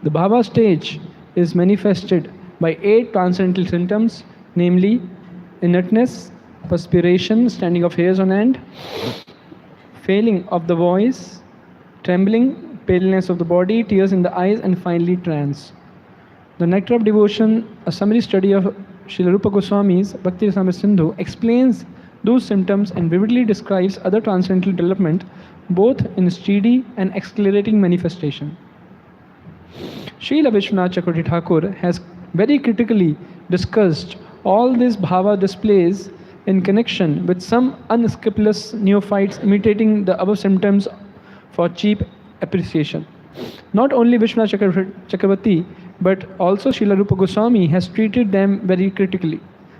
The bhava stage is manifested by 8 transcendental symptoms, namely inertness, perspiration, standing of hairs on end, failing of the voice, trembling, paleness of the body, tears in the eyes, and finally trance. The Nectar of Devotion, a summary study of Srila Rupa Goswami's Bhakti Rasamrita Sindhu, explains those symptoms and vividly describes other transcendental development, both in steady and accelerating manifestation. Srila Vishwanath Chakravarti Thakur has very critically discussed all these bhava displays in connection with some unscrupulous neophytes imitating the above symptoms for cheap appreciation. Not only Vishwanath Chakravarti, but also Srila Rupa Goswami has treated them very critically.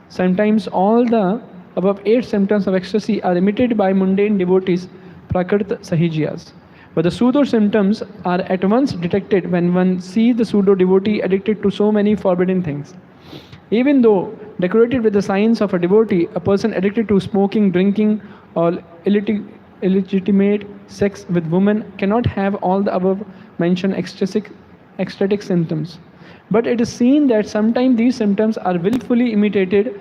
Sometimes all the above 8 symptoms of ecstasy are imitated by mundane devotees, Prakrit Sahijiyas. But the pseudo symptoms are at once detected when one sees the pseudo devotee addicted to so many forbidden things. Even though decorated with the signs of a devotee, a person addicted to smoking, drinking, or illegitimate sex with women cannot have all the above mentioned ecstatic symptoms. But it is seen that sometimes these symptoms are willfully imitated,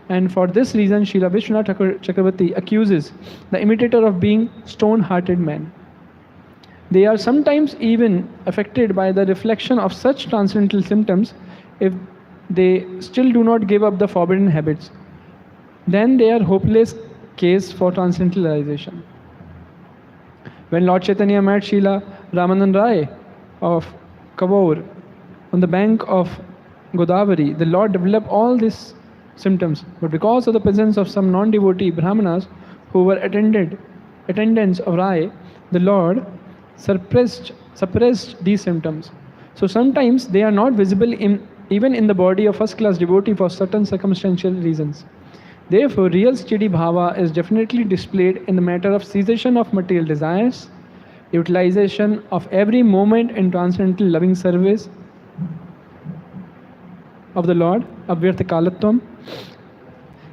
and for this reason Srila Vishwanath Chakravarti accuses the imitator of being stone-hearted man. They are sometimes even affected by the reflection of such transcendental symptoms if they still do not give up the forbidden habits. Then they are hopeless case for transcendental realization. When Lord Chaitanya met Srila Ramanand Rai of Kavaur on the bank of Godavari, the Lord developed all these symptoms. But because of the presence of some non-devotee Brahmanas who were attendants of Rai, the Lord suppressed these symptoms. So sometimes they are not visible even in the body of first-class devotee for certain circumstantial reasons. Therefore, real steady bhava is definitely displayed in the matter of cessation of material desires, utilization of every moment in transcendental loving service of the Lord, avyartha kalatvam,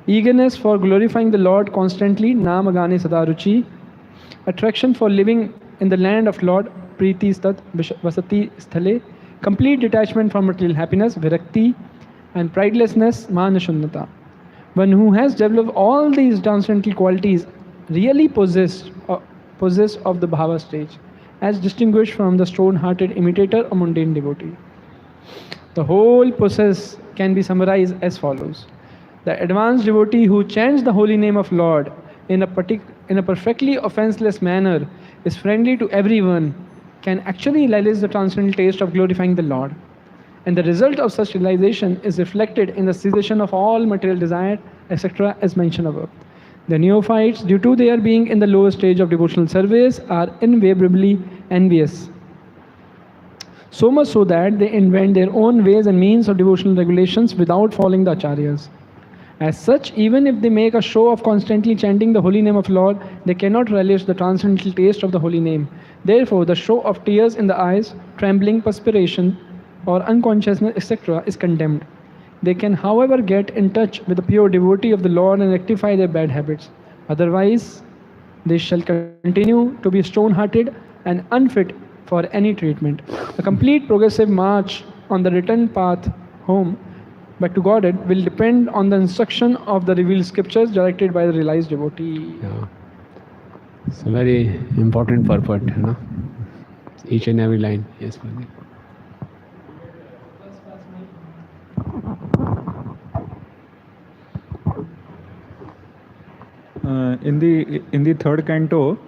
eagerness for glorifying the Lord constantly, namagane sadaruchi, attraction for living in the land of Lord, priti stat vasati sthale, complete detachment from material happiness, virakti, and pridelessness, manashunnata. One who has developed all these transcendental qualities really possessed of the bhava stage, as distinguished from the stone-hearted imitator or mundane devotee. The whole process can be summarized as follows. The advanced devotee who chants the holy name of Lord in a perfectly offenseless manner, is friendly to everyone, can actually realize the transcendental taste of glorifying the Lord. And the result of such realization is reflected in the cessation of all material desire, etc., as mentioned above. The neophytes, due to their being in the lower stage of devotional service, are invariably envious. So much so that they invent their own ways and means of devotional regulations without following the acharyas. As such, even if they make a show of constantly chanting the holy name of Lord, they cannot relish the transcendental taste of the holy name. Therefore, the show of tears in the eyes, trembling, perspiration, or unconsciousness, etc., is condemned. They can, however, get in touch with the pure devotee of the Lord and rectify their bad habits. Otherwise, they shall continue to be stone-hearted and unfit for any treatment. A complete progressive march on the return path home back to Godhead will depend on the instruction of the revealed scriptures directed by the realized devotee. Yeah. It's a very important purport, you know? Each and every line. Yes, Prabhuji. In the third canto,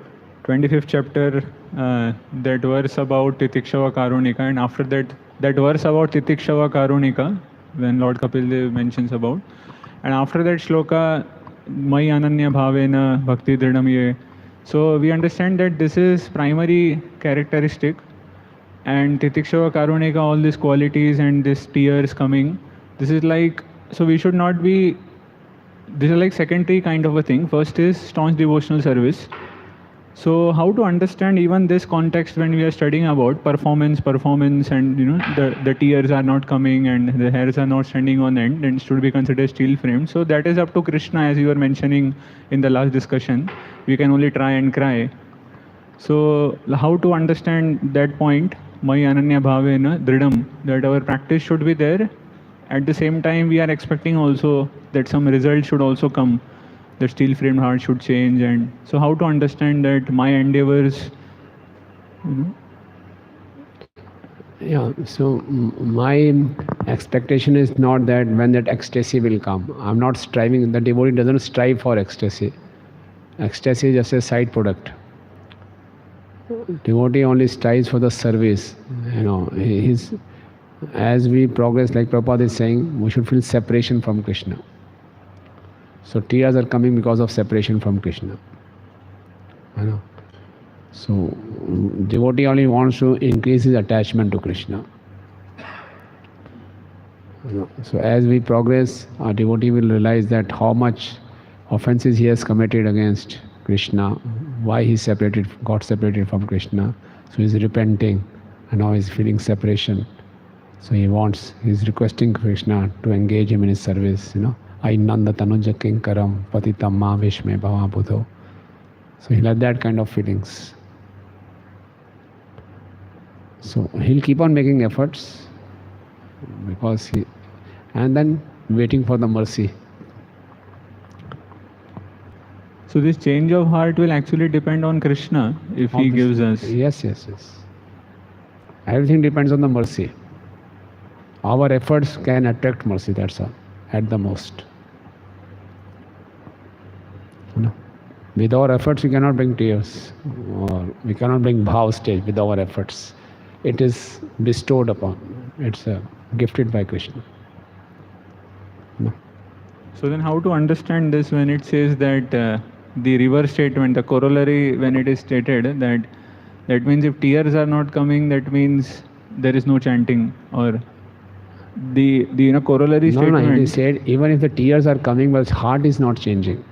25th chapter, that verse about Titikshava Karunika, and after that verse about Titikshava Karunika, when Lord Kapil Dev mentions about, and after that shloka, Mai Ananya Bhavena Bhakti Dridham Ye. So we understand that this is primary characteristic, and Titikshava Karunika, all these qualities and this tears coming, this is like, so we should not be, this is like secondary kind of a thing. First is staunch devotional service. So how to understand even this context when we are studying about performance, and you know the tears are not coming and the hairs are not standing on end and should be considered steel framed. So that is up to Krishna, as you were mentioning in the last discussion. We can only try and cry. So how to understand that point? Mai Ananya Bhavena Dridam, that our practice should be there. At the same time, we are expecting also that some result should also come. The steel framed heart should change. And so, how to understand that my endeavors, you know? Yeah, so my expectation is not that when that ecstasy will come. I'm not striving, the devotee doesn't strive for ecstasy. Ecstasy is just a side product. Devotee only strives for the service. As we progress, like Prabhupada is saying, we should feel separation from Krishna. So tears are coming because of separation from Krishna. So devotee only wants to increase his attachment to Krishna. So as we progress, our devotee will realize that how much offenses he has committed against Krishna, why he got separated from Krishna. So he is repenting and now he is feeling separation. So he's requesting Krishna to engage him in his service. Ai nanda tanuja kinkaram patitam ma vishme bhava buddho. So he'll have that kind of feelings. So he'll keep on making efforts and then waiting for the mercy. So this change of heart will actually depend on Krishna if he gives us. Yes. Everything depends on the mercy. Our efforts can attract mercy, that's all, at the most. With our efforts, we cannot bring tears, or we cannot bring bhav stage with our efforts. It is bestowed upon. It's gifted by Krishna. So then how to understand this when it says that the reverse statement, the corollary, when it is stated that means if tears are not coming, that means there is no chanting, or the corollary statement. No, it is said even if the tears are coming, but heart is not changing.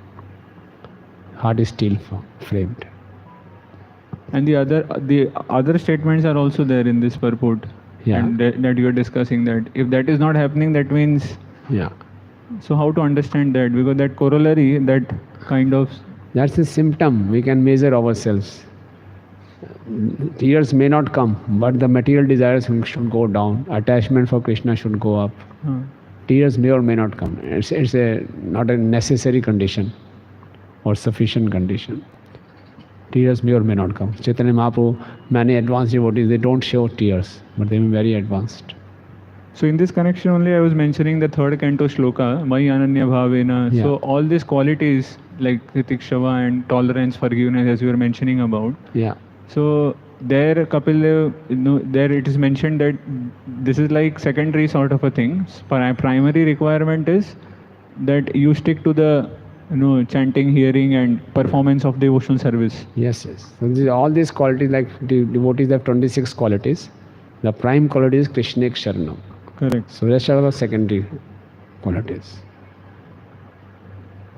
Heart is still framed. And the other statements are also there in this purport. Yeah. And that you are discussing, that if that is not happening, that means. Yeah. So how to understand that? Because that corollary, that kind of. That's a symptom. We can measure ourselves. Tears may not come, but the material desires should go down. Attachment for Krishna should go up. Tears may or may not come. It's not a necessary condition or sufficient condition. Tears may or may not come. Chaitanya Mahaprabhu, many advanced devotees, they don't show tears, but they are very advanced. So in this connection only, I was mentioning the third canto shloka, Mai Ananya Bhavena. Yeah. So all these qualities like Titikshava and tolerance, forgiveness, as you were mentioning about. Yeah. So there, Kapil, there it is mentioned that this is like secondary sort of a thing. Primary requirement is that you stick to the chanting, hearing, and performance of devotional service. Yes. So all these qualities, like devotees have 26 qualities. The prime quality is Krishnik Sharanam. Correct. So rest are the secondary qualities.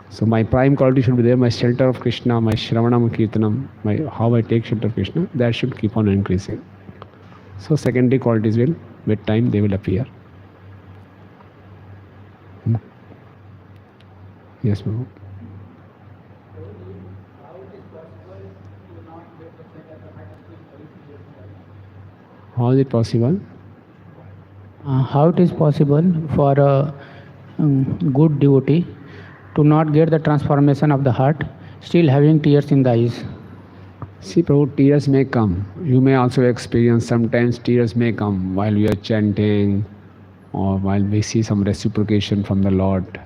So my prime quality should be there, my shelter of Krishna, my Shravanam Kirtanam, how I take shelter of Krishna, that should keep on increasing. So secondary qualities will, with time, they will appear. Yes, Prabhu. How is it possible? How it is possible for a good devotee to not get the transformation of the heart, still having tears in the eyes? See, Prabhu, tears may come. You may also experience sometimes tears may come while we are chanting or while we see some reciprocation from the Lord.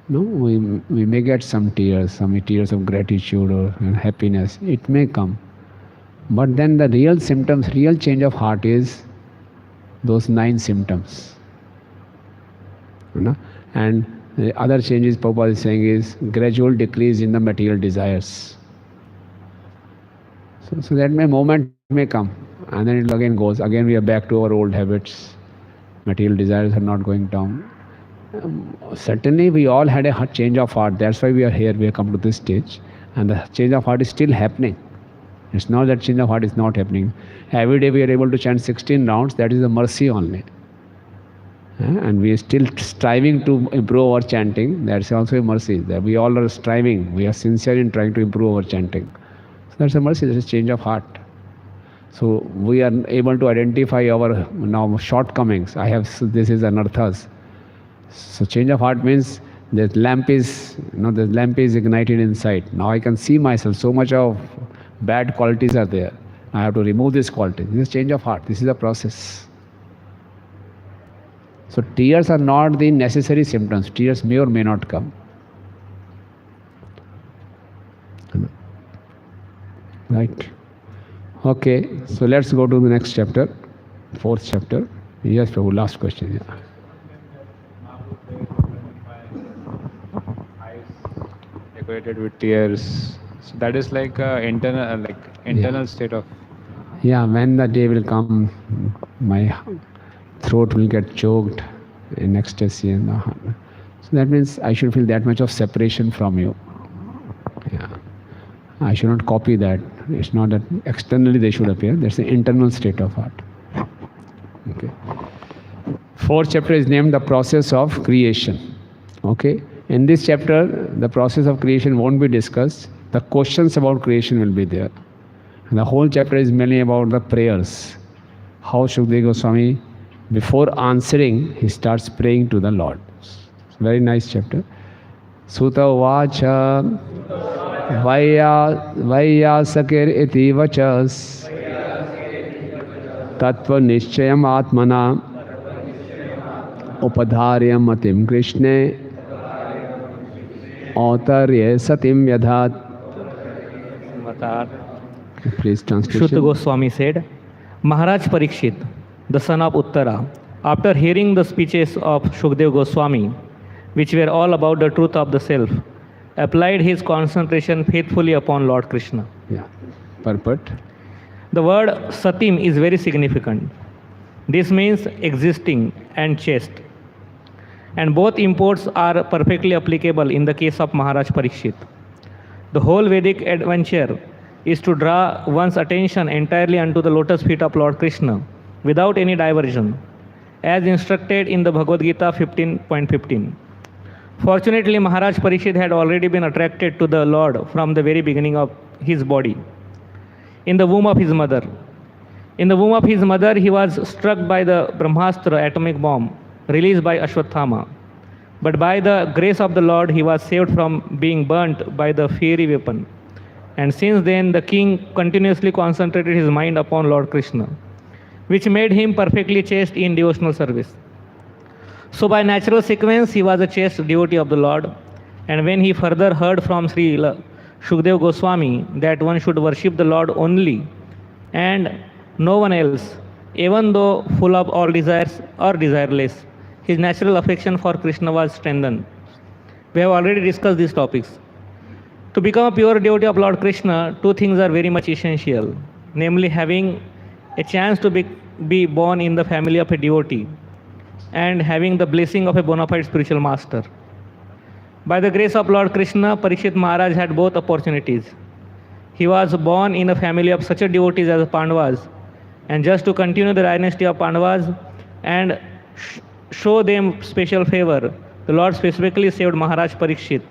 No, we may get some tears of gratitude or happiness. It may come. But then the real symptoms, real change of heart is those 9 symptoms. And the other changes Prabhupada is saying is gradual decrease in the material desires. So that moment may come and then it again goes. Again we are back to our old habits. Material desires are not going down. Certainly we all had a change of heart. That's why we are here. We have come to this stage. And the change of heart is still happening. It's not that change of heart is not happening. Every day we are able to chant 16 rounds. That is the mercy only. And we are still striving to improve our chanting. That's also a mercy. That we all are striving. We are sincere in trying to improve our chanting. So that's a mercy. That's a change of heart. So we are able to identify our now shortcomings. This is anarthas. So change of heart means the lamp is ignited inside. Now I can see myself. So much of bad qualities are there. I have to remove this quality. This is change of heart. This is a process. So tears are not the necessary symptoms. Tears may or may not come. Right. Okay. So let's go to the next chapter, 4th chapter. Yes, Prabhu. Last question. Yeah. Decorated with tears. So that is like internal state of. Yeah, when the day will come, my throat will get choked in ecstasy. So that means I should feel that much of separation from you. Yeah. I should not copy that. It's not that externally they should appear. That's the internal state of heart. Okay. 4th chapter is named the process of creation. Okay. In this chapter, the process of creation won't be discussed. The questions about creation will be there. And the whole chapter is mainly about the prayers. How Shukdev Goswami, before answering, he starts praying to the Lord. Very nice chapter. Sutta vacha Vaiyasakir iti vachas Tattva nischayam atmana Upadharyam matim Krishne Autarye satim yadhat. Please translation. Shuddha Goswami said, Maharaj Parikshit, the son of Uttara, after hearing the speeches of Shukdev Goswami, which were all about the truth of the self, applied his concentration faithfully upon Lord Krishna. Yeah. Purport. The word satim is very significant. This means existing and chaste. And both imports are perfectly applicable in the case of Maharaj Parikshit. The whole Vedic adventure is to draw one's attention entirely unto the lotus feet of Lord Krishna without any diversion, as instructed in the Bhagavad Gita 15.15. Fortunately, Maharaj Parikshit had already been attracted to the Lord from the very beginning of his body, in the womb of his mother. In the womb of his mother, he was struck by the Brahmastra atomic bomb released by Ashwatthama. But by the grace of the Lord, he was saved from being burnt by the fiery weapon. And since then, the king continuously concentrated his mind upon Lord Krishna, which made him perfectly chaste in devotional service. So by natural sequence, he was a chaste devotee of the Lord. And when he further heard from Sri Shukdev Goswami that one should worship the Lord only and no one else, even though full of all desires or desireless, his natural affection for Krishna was strengthened. We have already discussed these topics. To become a pure devotee of Lord Krishna, two things are very much essential, namely having a chance to be born in the family of a devotee and having the blessing of a bona fide spiritual master. By the grace of Lord Krishna, Parikshit Maharaj had both opportunities. He was born in a family of such a devotees as Pandavas, and just to continue the dynasty of Pandavas and show them special favor, the Lord specifically saved Maharaj Parikshit,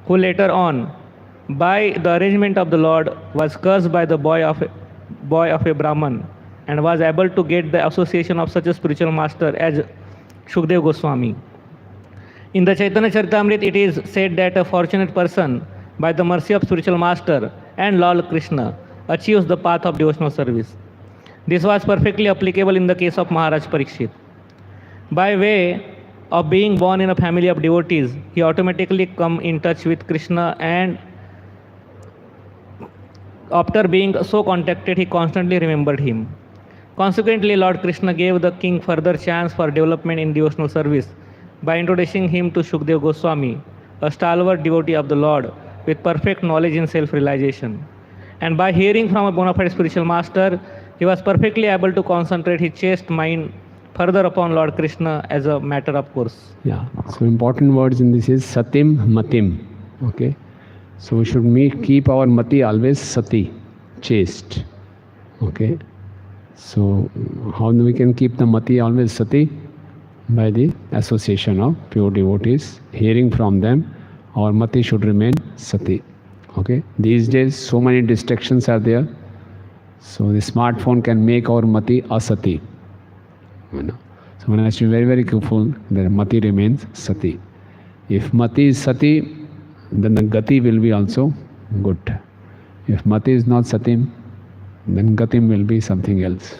who later on, by the arrangement of the Lord, was cursed by the boy of a Brahman and was able to get the association of such a spiritual master as Shukdev Goswami. In the Chaitanya Charitamrita, it is said that a fortunate person, by the mercy of spiritual master and Lord Krishna, achieves the path of devotional service. This was perfectly applicable in the case of Maharaj Parikshit. By way of being born in a family of devotees, he automatically come in touch with Krishna, and after being so contacted, he constantly remembered him. Consequently, Lord Krishna gave the king further chance for development in devotional service by introducing him to Shukdev Goswami, a stalwart devotee of the Lord with perfect knowledge in self-realization. And by hearing from a bona fide spiritual master, he was perfectly able to concentrate his chaste mind further upon Lord Krishna as a matter of course. Yeah. So important words in this is satim, matim. Okay. So we should keep our mati always sati, chaste. Okay. So how we can keep the mati always sati? By the association of pure devotees, hearing from them, our mati should remain sati. Okay. These days so many distractions are there. So the smartphone can make our mati asati. You know. So one has to be very, very careful that mati remains sati. If mati is sati, then the gati will be also good. If mati is not satim, then gatim will be something else.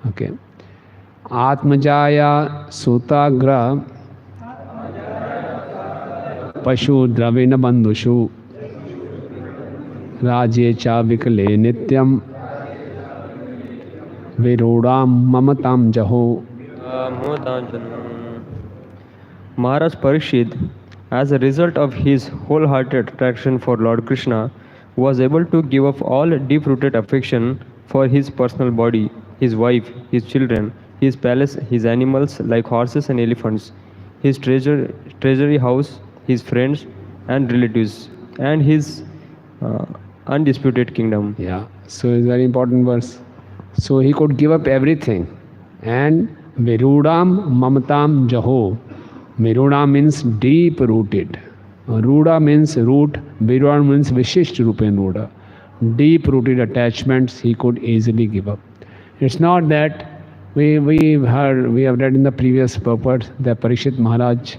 Okay. Atmajaya sutagra pashu dravena bandhushu raje cha vikale nityam virodam mamatam jaho. Maharaj Parikshit, as a result of his wholehearted attraction for Lord Krishna, was able to give up all deep-rooted affection for his personal body, his wife, his children, his palace, his animals like horses and elephants, his treasury house, his friends and relatives, and his undisputed kingdom. Yeah, so it's a very important verse. So he could give up everything. And Virudam Mamatam Jaho. Virudam means deep rooted. Ruda means root. Virudam means Vishisht Rupen Ruda. Deep rooted attachments he could easily give up. It's not that we have read in the previous purport that Parikshit Maharaj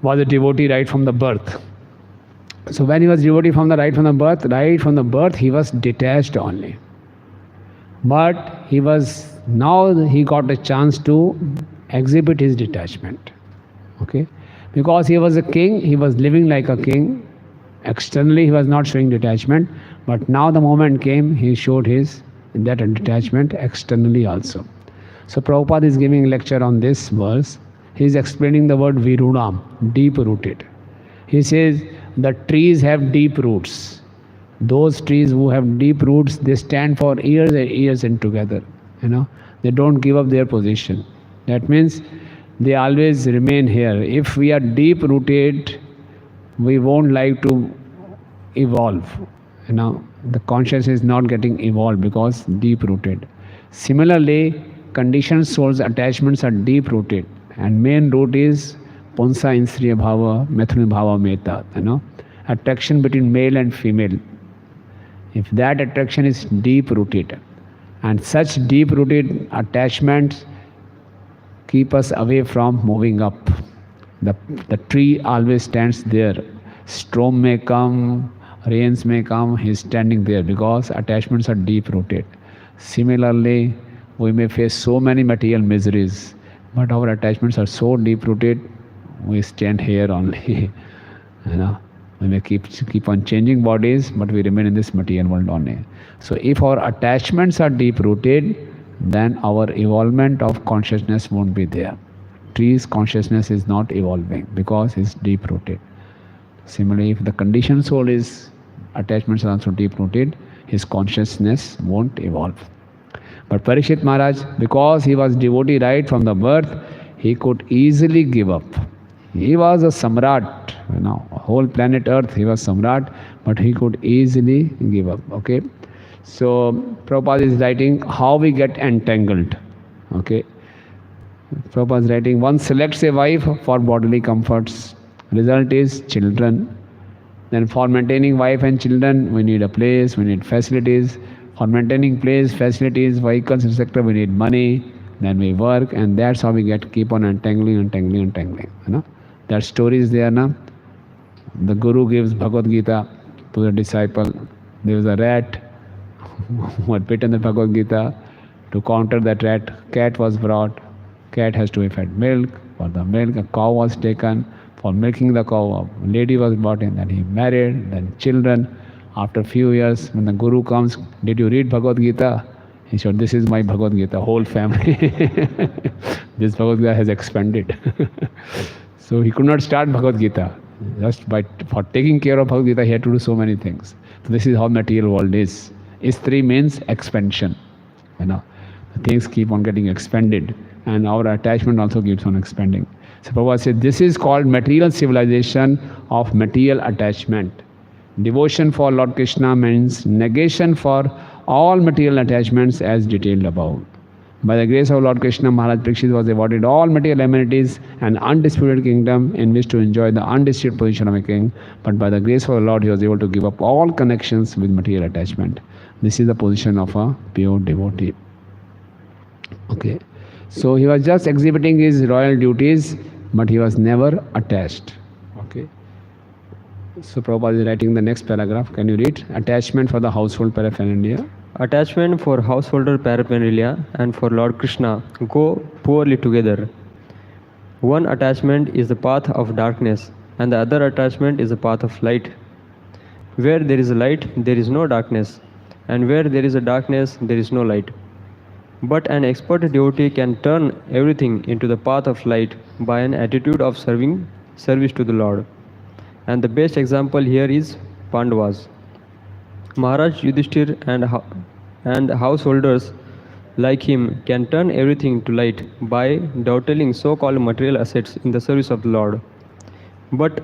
was a devotee right from the birth. So when he was devotee from the birth he was detached only. But he got a chance to exhibit his detachment. Okay? Because he was a king, he was living like a king. Externally he was not showing detachment, but now the moment came, he showed that detachment externally also. So Prabhupada is giving a lecture on this verse. He is explaining the word virudam, deep rooted. He says the trees have deep roots. Those trees who have deep roots, they stand for years and years and together. They don't give up their position. That means they always remain here. If we are deep rooted, we won't like to evolve. The consciousness is not getting evolved because deep rooted. Similarly, conditioned souls attachments are deep rooted, and main root is punsa insriya bhava, methuni bhava meta. Attraction between male and female. If that attraction is deep rooted, and such deep rooted attachments keep us away from moving up. The tree always stands there. Storm may come, rains may come, he is standing there because attachments are deep rooted. Similarly, we may face so many material miseries, but our attachments are so deep rooted, we stand here only. We may keep on changing bodies, but we remain in this material world only. So if our attachments are deep rooted, then our evolvement of consciousness won't be there. Tree's consciousness is not evolving because it's deep rooted. Similarly, if the conditioned soul attachments are also deep rooted, his consciousness won't evolve. But Parikshit Maharaj, because he was devotee right from the birth, he could easily give up. He was a samrat, whole planet Earth, he was samrat, but he could easily give up. Okay. So Prabhupada is writing how we get entangled. Okay. Prabhupada is writing, one selects a wife for bodily comforts. Result is children. Then for maintaining wife and children, we need a place, we need facilities. For maintaining place, facilities, vehicles, etc., we need money. Then we work, and that's how we keep on entangling. That story is there now. The Guru gives Bhagavad Gita to the disciple. There was a rat who had bitten the Bhagavad Gita. To counter that rat, cat was brought. Cat has to be fed milk. For the milk, a cow was taken. For milking the cow, a lady was brought in. Then he married. Then children. After a few years, when the Guru comes, did you read Bhagavad Gita? He said, this is my Bhagavad Gita, whole family. This Bhagavad Gita has expanded. So he could not start Bhagavad Gita. For taking care of Bhagavad Gita, he had to do so many things. So this is how material world is. Istri means expansion. Things keep on getting expanded, and our attachment also keeps on expanding. So Prabhupada said, this is called material civilization of material attachment. Devotion for Lord Krishna means negation for all material attachments as detailed above. By the grace of Lord Krishna, Maharaj Parikshit was awarded all material amenities and undisputed kingdom in which to enjoy the undisputed position of a king. But by the grace of the Lord, he was able to give up all connections with material attachment. This is the position of a pure devotee. Okay. So he was just exhibiting his royal duties, but he was never attached. Okay. So Prabhupada is writing the next paragraph. Can you read? Attachment for the household paraphernalia. Attachment for householder paraphernalia and for Lord Krishna go poorly together. One attachment is the path of darkness, and the other attachment is the path of light. Where there is a light, there is no darkness, and where there is a darkness, there is no light. But an expert devotee can turn everything into the path of light by an attitude of service to the Lord. And the best example here is Pandavas. Maharaj Yudhishthir and householders like him can turn everything to light by dawdling so-called material assets in the service of the Lord. But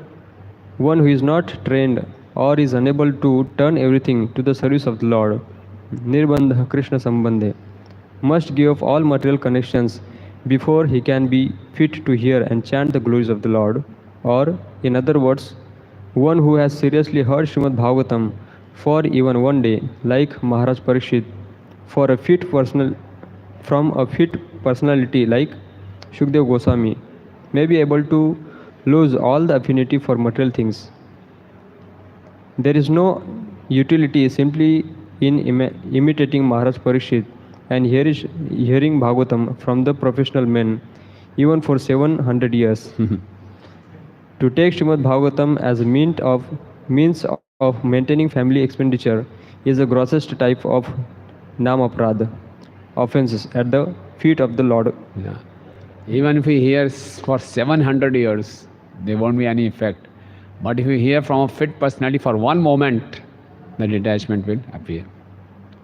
one who is not trained or is unable to turn everything to the service of the Lord, Nirbandha Krishna Sambandhe, must give up all material connections before he can be fit to hear and chant the glories of the Lord. Or, in other words, one who has seriously heard Srimad Bhagavatam for even one day, like Maharaj Parikshit, from a fit personality like Shukdev Goswami, may be able to lose all the affinity for material things. There is no utility simply in imitating Maharaj Parikshit and hearing Bhagavatam from the professional men, even for 700 years. To take Srimad Bhagavatam as a means of maintaining family expenditure is the grossest type of namaprad, offenses at the feet of the Lord. Yeah. Even if we hear for 700 years, there won't be any effect. But if we hear from a fit personality for one moment, the detachment will appear.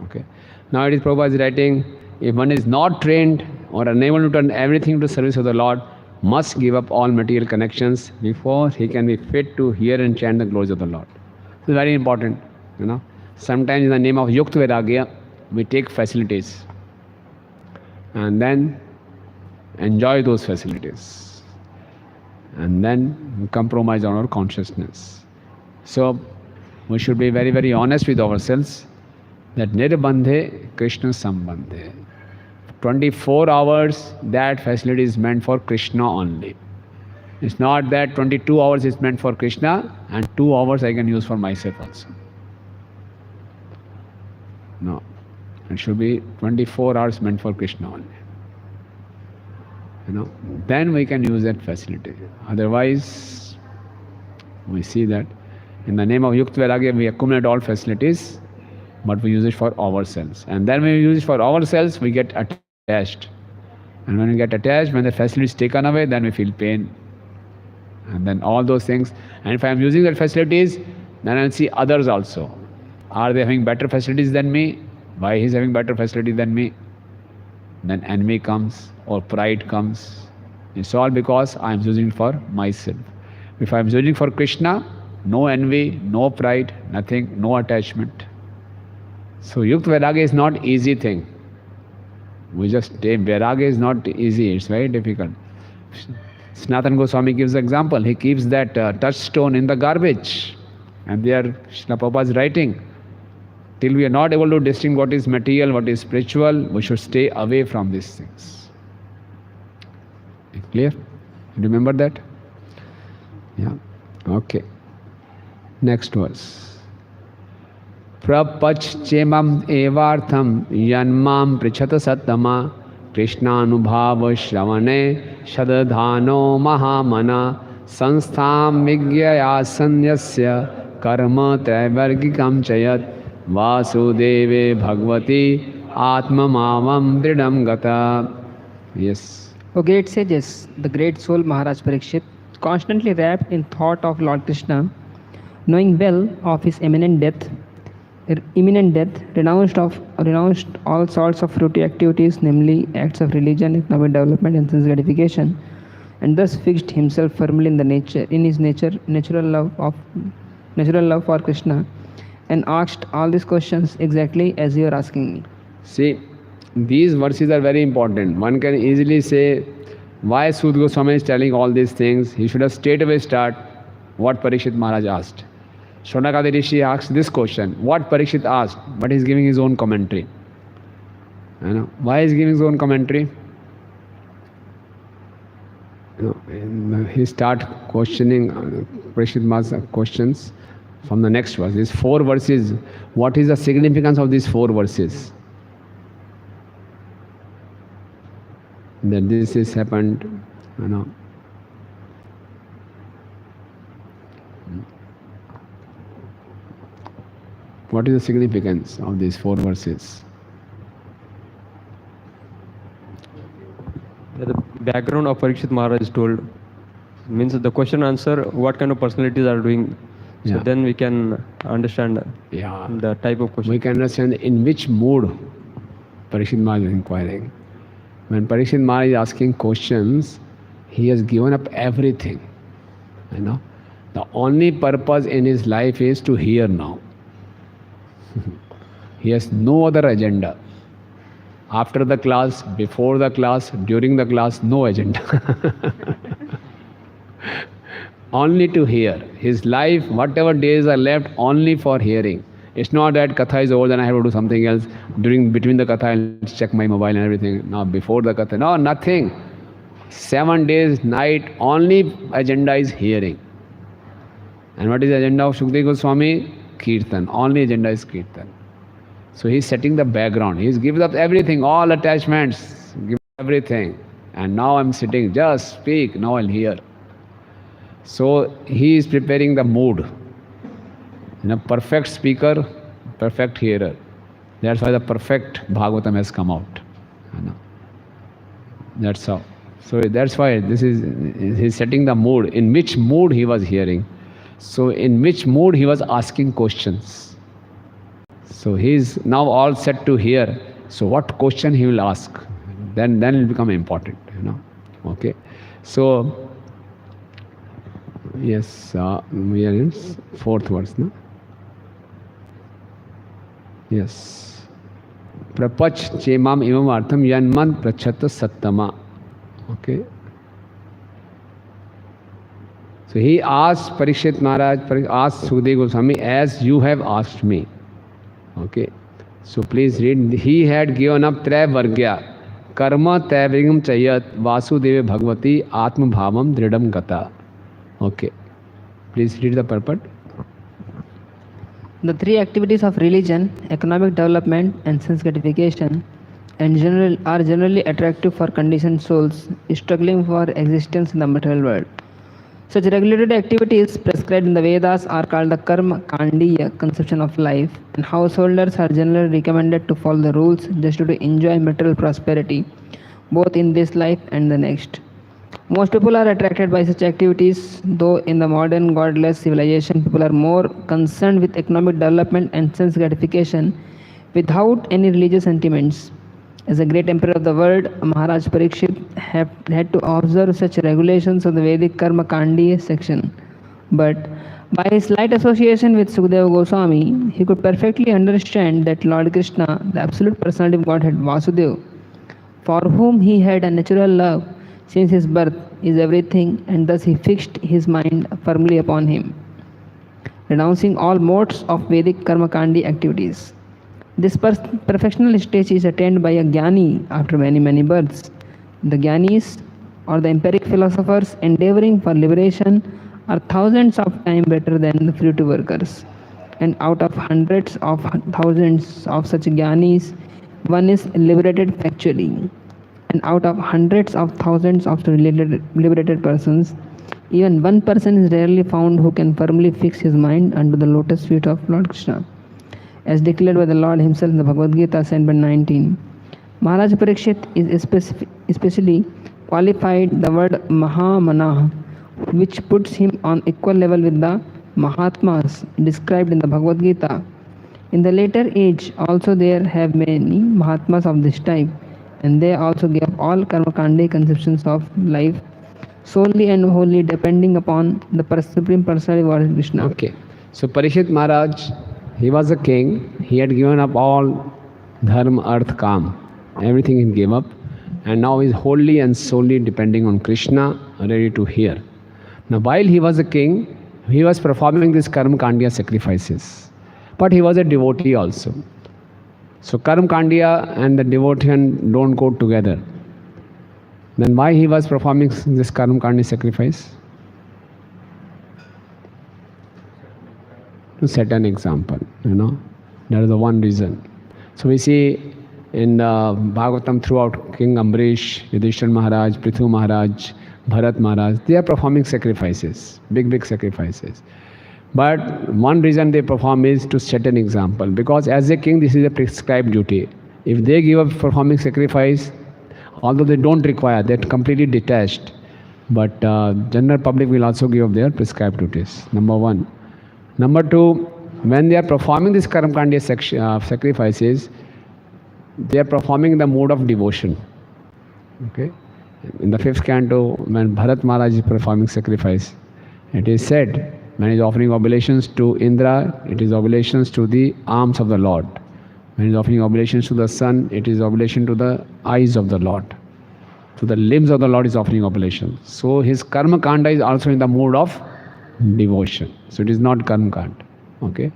Okay. Now it is Prabhupada is writing, if one is not trained or unable to turn everything to service of the Lord, must give up all material connections before he can be fit to hear and chant the glories of the Lord. It's very important, you know. Sometimes in the name of Yukta Vairagya, we take facilities and then enjoy those facilities and then we compromise on our consciousness. So we should be very, very honest with ourselves that Nirbandhe Krishna Sambandhe. 24 hours, that facility is meant for Krishna only. It's not that 22 hours is meant for Krishna and 2 hours I can use for myself also. No. It should be 24 hours meant for Krishna only. You know, then we can use that facility. Otherwise, we see that in the name of Yukta Vairagya, we accumulate all facilities, but we use it for ourselves. And then when we use it for ourselves, we get attached. And when we get attached, when the facility is taken away, then we feel pain. And then all those things. And if I am using that facilities, then I'll see others also. Are they having better facilities than me? Why he is having better facilities than me? Then envy comes or pride comes. It's all because I am using it for myself. If I am using it for Krishna, no envy, no pride, nothing, no attachment. So Yukta Vairagya is not easy thing. We just take Vairagya is not easy, it's very difficult. Sanatana Goswami gives the example. He keeps that touchstone in the garbage. And there Srila Prabhupada is writing, till we are not able to distinguish what is material, what is spiritual, we should stay away from these things. Clear? Remember that? Yeah. Okay. Next verse. Prapaschemam evartham yanmam prichata sattama Krishnanubhava shravane shadadhano mahamana sansthaam vigyaya sanyasya karma traivargikam chayat Vasudeve Bhagavati Atmamavam Dridam Gata. Yes. O great sages, the great soul Maharaj Parikshit, constantly wrapped in thought of Lord Krishna, knowing well of his imminent death, renounced all sorts of fruity activities, namely acts of religion, economic development, and sense gratification, and thus fixed himself firmly in his natural love for Krishna, and asked all these questions exactly as you are asking me. See, these verses are very important. One can easily say, why Sud Goswami is telling all these things? He should have straight away start what Parikshit Maharaj asked. Shonakadi Rishi asked this question, what Parikshit asked, but he's giving his own commentary. You know, why is he giving his own commentary? You know, he start questioning Parikshit Maharaj's questions from the next verse. These 4 verses, what is the significance of these 4 verses? That this is happened, you know. What is the significance of these 4 verses? The background of Parikshit Maharaj is told. Means the question answer, what kind of personalities are doing. So Yeah. then we can understand Yeah. the type of question. We can understand in which mood Parikshit Maharaj is inquiring. When Parikshit Maharaj is asking questions, he has given up everything. You know, the only purpose in his life is to hear now. He has no other agenda. After the class, before the class, during the class, no agenda. Only to hear. His life, whatever days are left, only for hearing. It's not that Katha is over, then I have to do something else. Between the Katha, I'll check my mobile and everything. Now, before the Katha, no, nothing. 7 days, night, only agenda is hearing. And what is the agenda of Shukdev Goswami? Kirtan. Only agenda is Kirtan. So he's setting the background. He's given up everything, all attachments, give everything. And now I'm sitting, just speak, now I'll hear. So he is preparing the mood. You know, perfect speaker, perfect hearer. That's why the perfect Bhagavatam has come out. You know. That's how. So that's why he's setting the mood. In which mood he was hearing. So in which mood he was asking questions. So he's now all set to hear. So what question he will ask? Then it will become important. You know. Okay. So yes, we are in 4th verse, no? Yes. Prapach chemam imam artham yanman prachata sattama. Okay. So he asked Parikshit Maharaj, asked Sukadeva Goswami, as you have asked me. Okay. So please read. He had given up Traya Vargya, Karma Tavringam Chayat, Vasudeva Bhagavati, Atma Bhavam Dridam Gata. Okay. Please read the purport. The 3 activities of religion, economic development, and sense gratification are generally attractive for conditioned souls struggling for existence in the material world. Such regulated activities prescribed in the Vedas are called the karma kandiya conception of life, and householders are generally recommended to follow the rules just to enjoy material prosperity, both in this life and the next. Most people are attracted by such activities, though in the modern godless civilization, people are more concerned with economic development and sense gratification without any religious sentiments. As a great emperor of the world, Maharaj Parikshit had to observe such regulations of the Vedic Karma Kandi section. But by his slight association with Sukadeva Goswami, he could perfectly understand that Lord Krishna, the absolute personality of Godhead Vasudeva, for whom he had a natural love since his birth, is everything, and thus he fixed his mind firmly upon him, renouncing all modes of Vedic Karma Kandi activities. This perfectional stage is attained by a Jnani after many births. The Jnanis, or the empiric philosophers endeavoring for liberation, are thousands of times better than the fruitive workers. And out of hundreds of thousands of such Jnanis, one is liberated factually. And out of hundreds of thousands of liberated persons, even one person is rarely found who can firmly fix his mind under the lotus feet of Lord Krishna, as declared by the Lord himself in the Bhagavad Gita, 7.19. Maharaj Parikshit is especially qualified the word Mahamanah, which puts him on equal level with the Mahatmas described in the Bhagavad Gita. In the later age also there have many Mahatmas of this type, and they also give all Karmakandi conceptions of life solely and wholly depending upon the Supreme Personality of Lord Krishna. Okay. So Parikshit Maharaj, he was a king. He had given up all dharma, arth, kam. everything he gave up, and now is wholly and solely depending on Krishna, ready to hear. Now, while he was a king, he was performing these karma kandiya sacrifices, but he was a devotee also. So karma kandiya and the devotion don't go together. Then why he was performing this karma kandiya sacrifice? To set an example, That is the one reason. So we see in Bhagavatam throughout, King Ambrish, Yudhishthira Maharaj, Prithu Maharaj, Bharat Maharaj, they are performing sacrifices, big sacrifices. But one reason they perform is to set an example, because as a king, this is a prescribed duty. If they give up performing sacrifice, although they don't require, they're completely detached. But general public will also give up their prescribed duties, number one. Number two, when they are performing these karma kandiya sacrifices, they are performing in the mode of devotion. Okay? In the 5th canto, when Bharat Maharaj is performing sacrifice, it is said, when he is offering oblations to Indra, it is oblations to the arms of the Lord. When he is offering oblations to the sun, it is oblation to the eyes of the Lord. To the limbs of the Lord is offering oblation. So his karma kanda is also in the mode of devotion. So it is not karma kanda. Okay?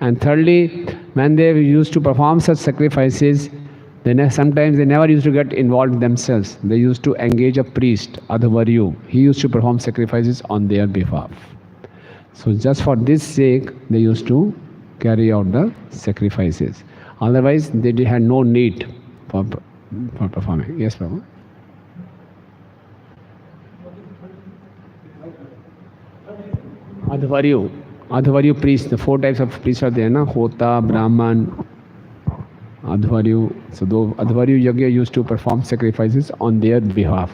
And thirdly, when they used to perform such sacrifices, sometimes they never used to get involved themselves. They used to engage a priest, Adhavaryu. He used to perform sacrifices on their behalf. So just for this sake, they used to carry out the sacrifices. Otherwise, they had no need for performing. Yes, Prabhu? Adhavaryu priests, the 4 types of priests are there, Hota, Brahman, Adhavaryu. So those Adhavaryu Yagya used to perform sacrifices on their behalf.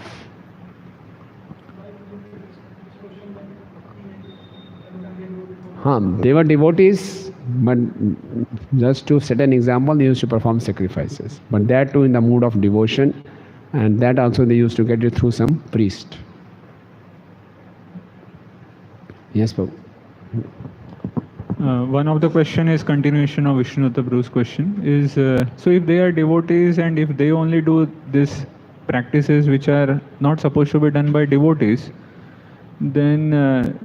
They were devotees, but just to set an example, they used to perform sacrifices. But that too in the mood of devotion, and that also they used to get it through some priest. Yes, Prabhu. One of the question is continuation of Vishnudata Prabhu's question is, so if they are devotees and if they only do these practices which are not supposed to be done by devotees, then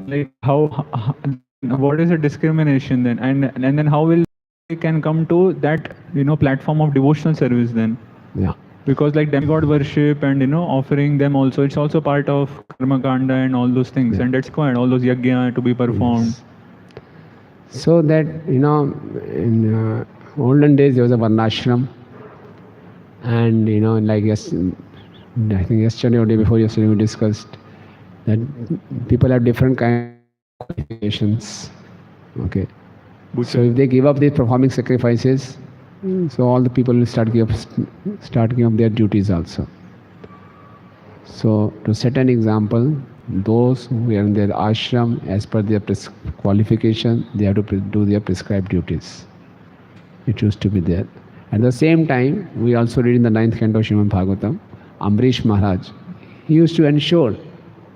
like what is the discrimination then, and then how will they can come to that platform of devotional service then? Yeah. Because like demigod worship and offering them also, it's also part of karma kanda and all those things, and that's required, all those yajna to be performed. Yes. So that in olden days there was a varnashram, and like I think yesterday or day before yesterday we discussed that people have different kind of qualifications. Okay. So if they give up these performing sacrifices, so all the people will start giving up their duties also. So to set an example, those who are in their ashram, as per their qualification, they have to do their prescribed duties. It used to be there. At the same time, we also read in the 9th canto of Srimad Bhagavatam, Ambrish Maharaj, he used to ensure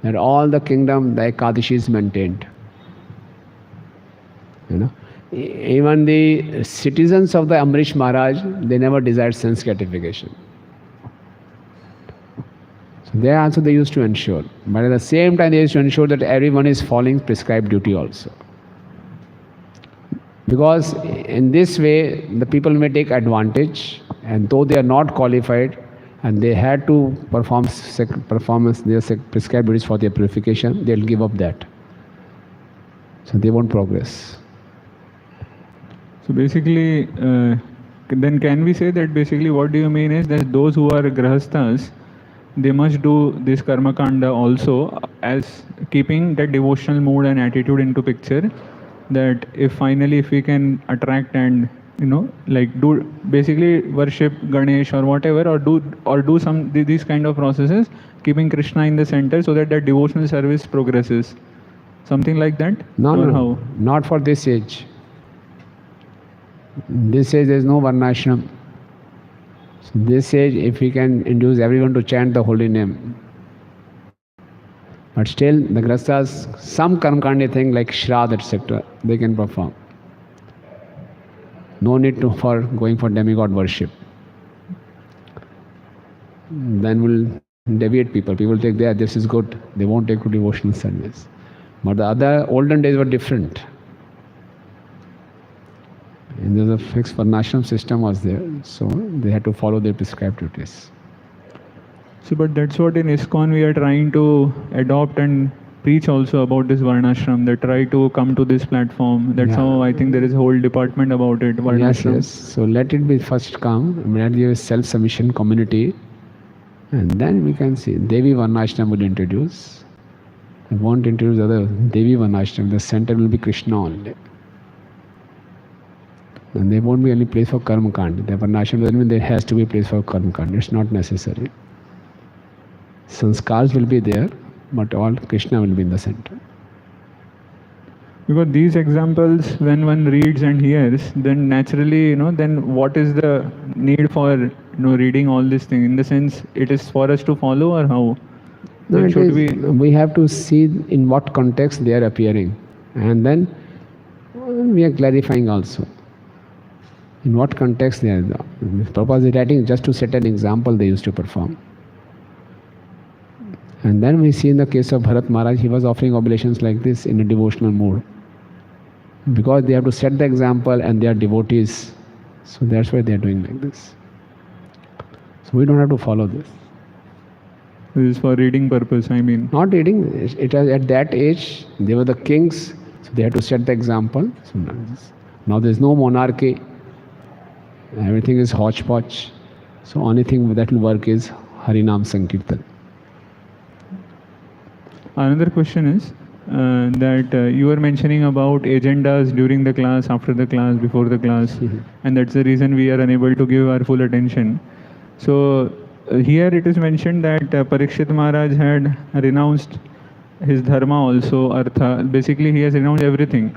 that all the kingdom, the Ekadashi is maintained. Even the citizens of the Ambrish Maharaj, they never desired sense gratification. So there also they used to ensure. But at the same time, they used to ensure that everyone is following prescribed duty also. Because in this way, the people may take advantage, and though they are not qualified, and they had to perform their prescribed duties for their purification, they'll give up that. So they won't progress. So basically, then can we say that basically what do you mean is that those who are grahasthas, they must do this karma kanda also as keeping that devotional mood and attitude into picture, that if we can attract and do basically worship Ganesh or whatever, or do some these kind of processes, keeping Krishna in the center, so that devotional service progresses, something like that. No, not for this age. This age there is no varnashram. So this age, if we can induce everyone to chant the holy name, but still the grahasthas, some karmakandi thing like Shraddha, etc., they can perform. No need for going for demigod worship. then will deviate people. People take that this is good. They won't take to devotional service. But the other olden days were different. And there's a fixed varnashram system was there, so they had to follow their prescribed duties. So, but that's what in ISKCON we are trying to adopt and preach also about this Varnashram. They try to come to this platform. That's Yeah. how I think there is a whole department about it. Yes, Varnashram. yes. So let it be first come, let there is self-submission community, and then we can see Devi Varnashram will introduce. I won't introduce other Devi Varnashram. The center will be Krishna only. And there won't be any place for Karma Kand. The Varnashram doesn't mean there has to be a place for Karma Kand. It's not necessary. Sanskars will be there, but all Krishna will be in the center. Because these examples, when one reads and hears, then naturally, then what is the need for, reading all these things? In the sense, it is for us to follow or how? No, Then it should is, we have to see in what context they are appearing, and then we are clarifying also in what context they are. Prabhupada is writing just to set an example they used to perform. And then we see in the case of Bharat Maharaj, he was offering oblations like this in a devotional mood. Because they have to set the example and they are devotees. So that's why they are doing like this. So we don't have to follow this. This is for reading purpose, I mean. Not reading, it was at that age, they were the kings, so they had to set the example. So now there's no monarchy, everything is hodgepodge. So only thing that will work is Harinam Sankirtan. Another question is that you were mentioning about agendas during the class, after the class, before the class, and that's the reason we are unable to give our full attention. So here it is mentioned that Parikshit Maharaj had renounced his dharma also, artha. Basically, he has renounced everything.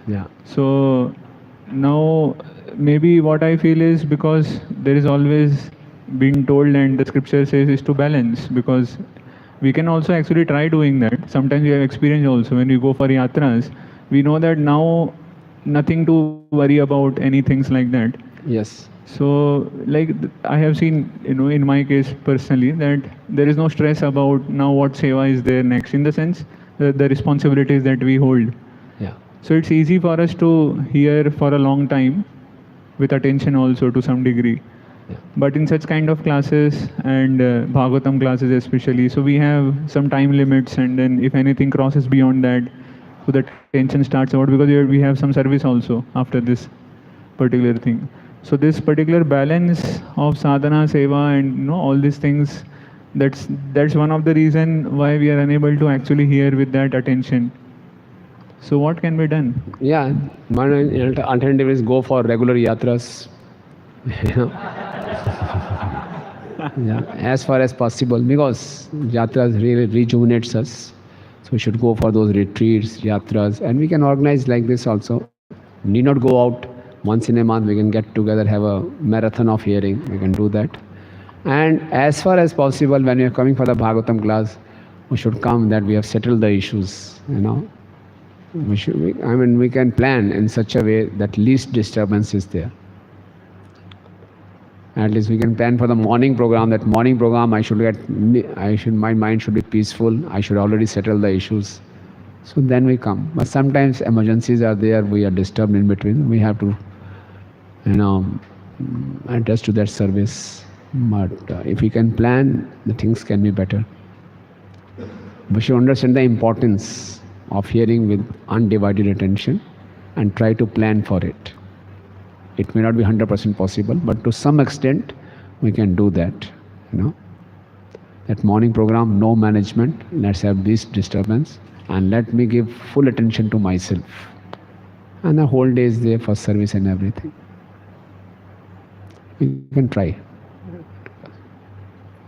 Yeah. So now maybe what I feel is because there is always been told and the scripture says is to balance, because we can also actually try doing that. Sometimes we have experience also when we go for yatras. We know that now nothing to worry about any things like that. Yes. So like I have seen, in my case personally, that there is no stress about now what seva is there next, in the sense the responsibilities that we hold. Yeah. So it's easy for us to hear for a long time with attention also to some degree. Yeah. But in such kind of classes and Bhagavatam classes especially, so we have some time limits, and then if anything crosses beyond that, so the tension starts out, because we have some service also after this particular thing. So this particular balance of sadhana, seva, and all these things, that's one of the reason why we are unable to actually hear with that attention. So what can be done? Yeah, one alternative is go for regular yatras. Yeah, as far as possible, because yatras really rejuvenates us. So we should go for those retreats, yatras, and we can organize like this also. Need not go out once in a month. We can get together, have a marathon of hearing. We can do that. And as far as possible, when we are coming for the Bhagavatam class, we should come that we have settled the issues. We can plan in such a way that least disturbance is there. At least we can plan for the morning program. That morning program, my mind should be peaceful. I should already settle the issues. So then we come. But sometimes emergencies are there. We are disturbed in between. We have to, adjust to that service. But if we can plan, the things can be better. We should understand the importance of hearing with undivided attention and try to plan for it. It may not be 100% possible, but to some extent we can do that. That morning program, no management, let's have this disturbance, and let me give full attention to myself. And the whole day is there for service and everything. We can try.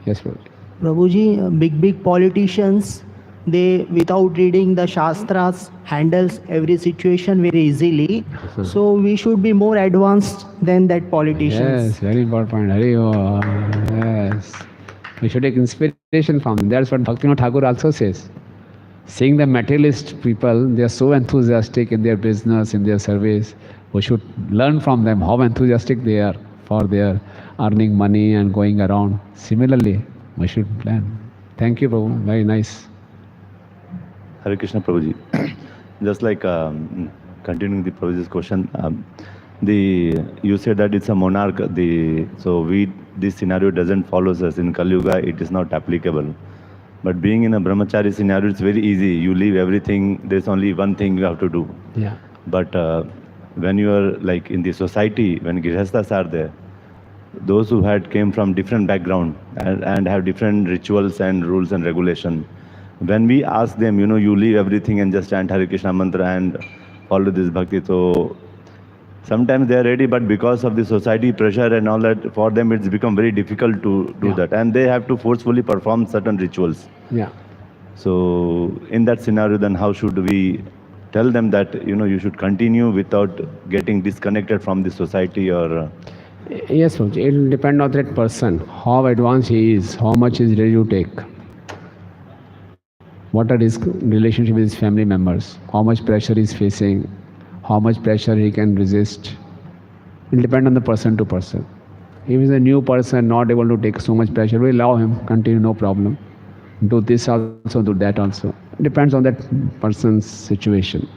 Yes, Prabhuji. Prabhuji, big politicians, they without reading the shastras handles every situation very easily. So we should be more advanced than that politicians. Yes, very important. Yes. We should take inspiration from them. That's what Bhaktivinoda Thakur also says. Seeing the materialist people, they are so enthusiastic in their business, in their service. We should learn from them how enthusiastic they are for their earning money and going around. Similarly, We should plan. Thank you, Prabhu. Very nice. Hare Krishna, Prabhuji. Just like continuing the Prabhuji's question, you said that it's a monarch. This scenario doesn't follow us in Kali Yuga. It is not applicable. But being in a brahmachari scenario, it's very easy. You leave everything. There's only one thing you have to do. Yeah. But when you are like in the society, when grihasthas are there, those who had came from different background and have different rituals and rules and regulation, when we ask them, you leave everything and just chant Hare Krishna mantra and follow this bhakti, so sometimes they are ready, but because of the society pressure and all that, for them it's become very difficult to do that, and they have to forcefully perform certain rituals. Yeah. So in that scenario, then how should we tell them that you should continue without getting disconnected from the society? Or Yes, Prabhuji. It will depend on that person, how advanced he is, how much he is ready to take, what are his relationship with his family members, how much pressure he is facing, how much pressure he can resist. It will depend on the person to person. If he is a new person, not able to take so much pressure, we allow him, continue, no problem. Do this also, do that also. It depends on that person's situation.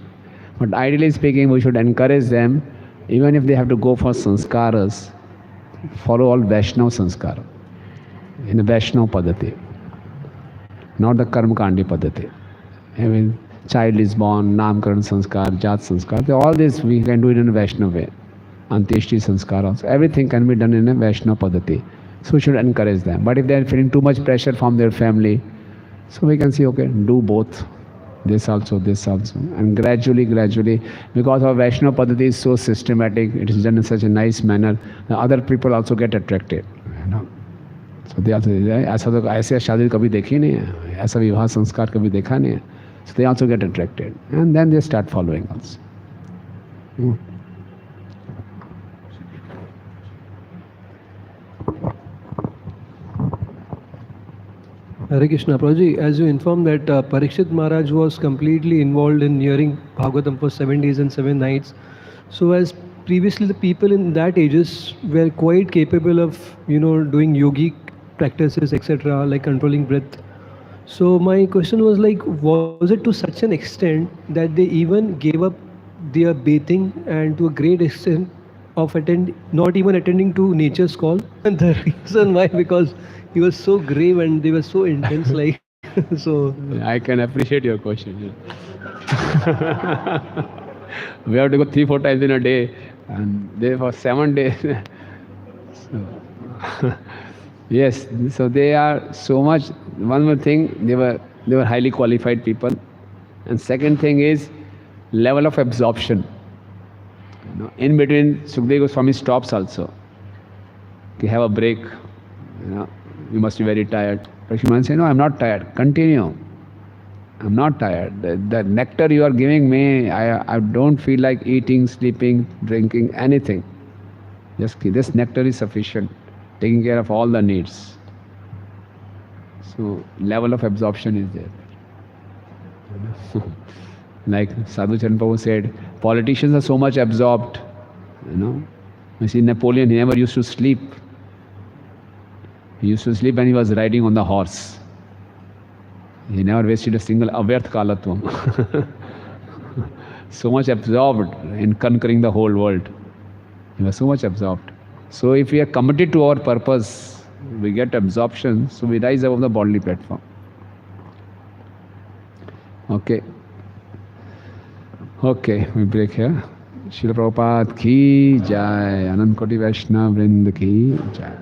But ideally speaking, we should encourage them, even if they have to go for sanskaras, follow all Vaishnava sanskara, in the Vaishnava Padati, not the Karmakandi Padati. I mean, child is born, Namkaran sanskar, Jat sanskar, all this we can do it in a Vaishnava way. Antyeshti sanskar also. Everything can be done in a Vaishnava Padati. So we should encourage them. But if they are feeling too much pressure from their family, so we can say, okay, do both. This also. And gradually, because our Vaishnava Padati is so systematic, it is done in such a nice manner, the other people also get attracted. So they also, ऐसे शादी कभी देखी नहीं है, ऐसा विवाह संस्कार कभी देखा नहीं है. So they also get attracted. And then they start following also. Hare Krishna, Prabhuji, as you informed that Parikshit Maharaj was completely involved in hearing Bhagavatam for 7 days and 7 nights. So as previously the people in that ages were quite capable of, doing yogic practices, etc., like controlling breath. So my question was like, was it to such an extent that they even gave up their bathing and to a great extent of not even attending to nature's call? And the reason why, because he was so grave and they were so intense, like, so. I can appreciate your question. We have to go 3-4 times in a day, and there for 7 days. So, yes, so they are so much. One more thing, they were highly qualified people, and second thing is level of absorption. In between, Sukadeva Goswami stops also. You have a break. You must be very tired. Lakshman says, no, I'm not tired. Continue. I'm not tired. The nectar you are giving me, I don't feel like eating, sleeping, drinking, anything. Just this nectar is sufficient, taking care of all the needs. So level of absorption is there. Like Sadhu Charan Prabhu said, politicians are so much absorbed. You see, Napoleon, he never used to sleep. He used to sleep when he was riding on the horse. He never wasted a single avyarth kalatvam. So much absorbed in conquering the whole world. He was so much absorbed. So if we are committed to our purpose, we get absorption, so we rise above the bodily platform. Okay. Okay, we break here. Srila Prabhupada ki jai, Anant Koti Vaishnava Vrinda ki jai.